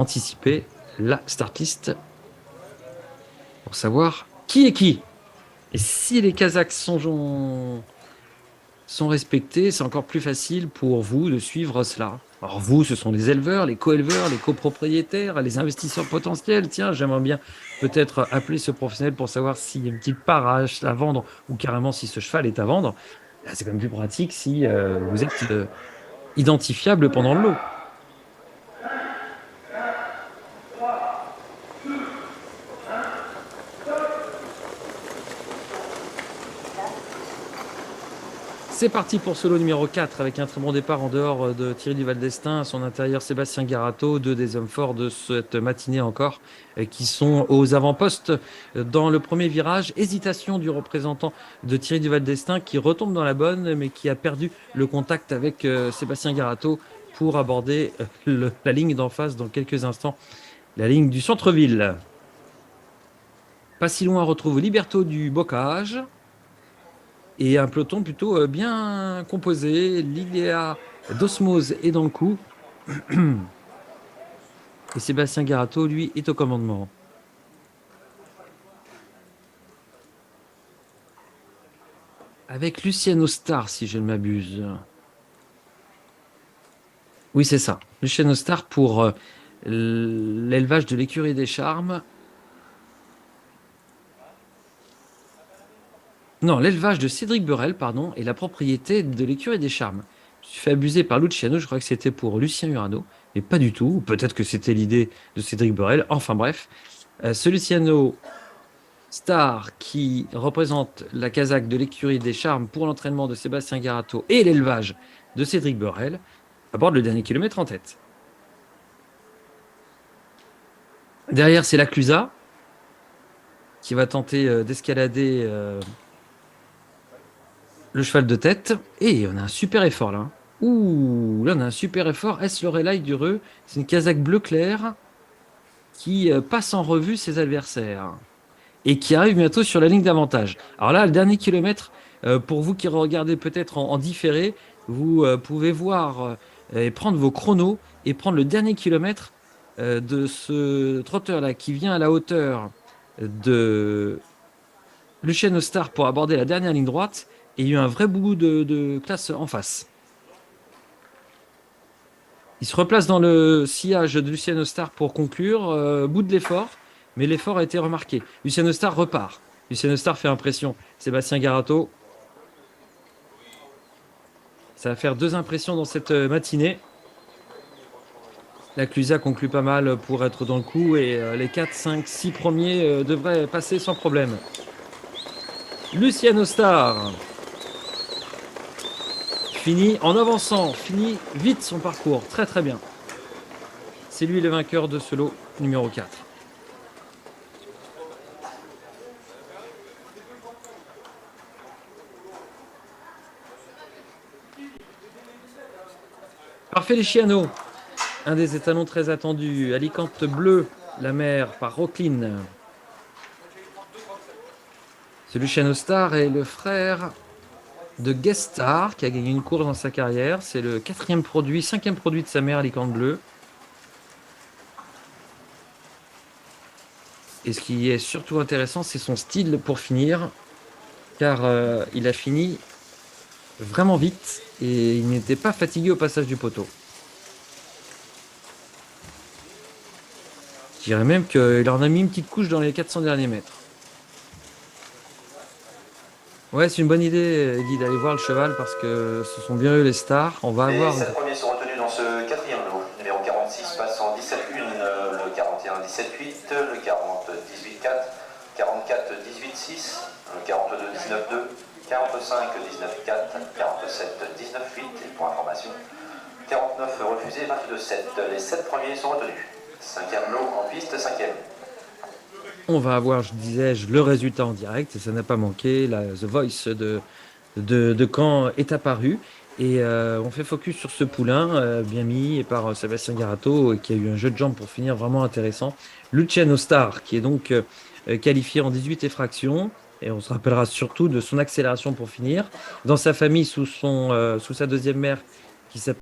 anticiper la start list pour savoir qui est qui. Et si les Kazakhs sont respectés, c'est encore plus facile pour vous de suivre cela. Alors vous, ce sont les éleveurs, les co-éleveurs, les copropriétaires, les investisseurs potentiels. Tiens, j'aimerais bien peut-être appeler ce professionnel pour savoir s'il y a une petite part à vendre ou carrément si ce cheval est à vendre. Là, c'est quand même plus pratique si vous êtes identifiable pendant le lot. C'est parti pour ce lot numéro 4 avec un très bon départ en dehors de Thierry Duval d'Estaing, à son intérieur Sébastien Garato, deux des hommes forts de cette matinée encore, qui sont aux avant-postes dans le premier virage. Hésitation du représentant de Thierry Duval d'Estaing qui retombe dans la bonne mais qui a perdu le contact avec Sébastien Garato pour aborder la ligne d'en face dans quelques instants, la ligne du centre-ville. Pas si loin, on retrouve Liberto du Bocage. Et un peloton plutôt bien composé. Lilia d'Osmose est dans le coup. Et Sébastien Garato, lui, est au commandement. Avec Luciano Star, si je ne m'abuse. Oui, c'est ça. Luciano Star pour l'élevage de l'écurie des Charmes. Non, l'élevage de Cédric Burel, pardon, et la propriété de l'écurie des Charmes. Je suis fait abuser par Luciano, je crois que c'était pour Lucien Urano, mais pas du tout. Peut-être que c'était l'idée de Cédric Burel. Enfin bref, ce Luciano Star qui représente la Kazakh de l'écurie des Charmes pour l'entraînement de Sébastien Garato et l'élevage de Cédric Burel aborde le dernier kilomètre en tête. Derrière, c'est la Clusa qui va tenter d'escalader le cheval de tête. Et on a un super effort là. Ouh, là on a un super effort. Est-ce le Relay du Reux? C'est une Kazakh bleu clair qui passe en revue ses adversaires et qui arrive bientôt sur la ligne d'avantage. Alors là, le dernier kilomètre, pour vous qui regardez peut-être en différé, vous pouvez voir et prendre vos chronos et prendre le dernier kilomètre de ce trotteur-là qui vient à la hauteur de Luciano Star pour aborder la dernière ligne droite. Et il y a eu un vrai bout de classe en face. Il se replace dans le sillage de Luciano Star pour conclure. Bout de l'effort, mais l'effort a été remarqué. Luciano Star repart. Luciano Star fait impression. Sébastien Garato. Ça va faire deux impressions dans cette matinée. La Clusa conclut pas mal pour être dans le coup et les 4, 5, 6 premiers devraient passer sans problème. Luciano Star finit en avançant, finit vite son parcours. Très très bien. C'est lui le vainqueur de ce lot numéro 4. Parfait les Chianos. Un des étalons très attendus. Alicante Bleu, la mer par Rocklin. Ce Luciano Star est le frère de Guest Star qui a gagné une course dans sa carrière. C'est le cinquième produit de sa mère Alicante Bleu. Et ce qui est surtout intéressant, c'est son style pour finir, car il a fini vraiment vite et il n'était pas fatigué au passage du poteau. Je dirais même qu'il en a mis une petite couche dans les 400 derniers mètres. Ouais, c'est une bonne idée, Guy, d'aller voir le cheval parce que ce sont bien eux les stars. On va avoir. Les 7 premiers sont retenus dans ce quatrième lot. Numéro 46 passe en 17-1, le 41 17-8, le 40 18-4, 44 18-6, le 42 19-2, 45 19-4, 47 19-8 et pour information 49 refusés, 22-7. Les 7 premiers sont retenus. Cinquième lot en piste, cinquième. On va avoir, je disais, le résultat en direct et ça n'a pas manqué. La The Voice de Caen est apparu et on fait focus sur ce poulain bien mis et par Sébastien Garato qui a eu un jeu de jambes pour finir vraiment intéressant. Luciano Star qui est donc qualifié en 18 effractions et on se rappellera surtout de son accélération pour finir. Dans sa famille, sous sa deuxième mère qui s'appelle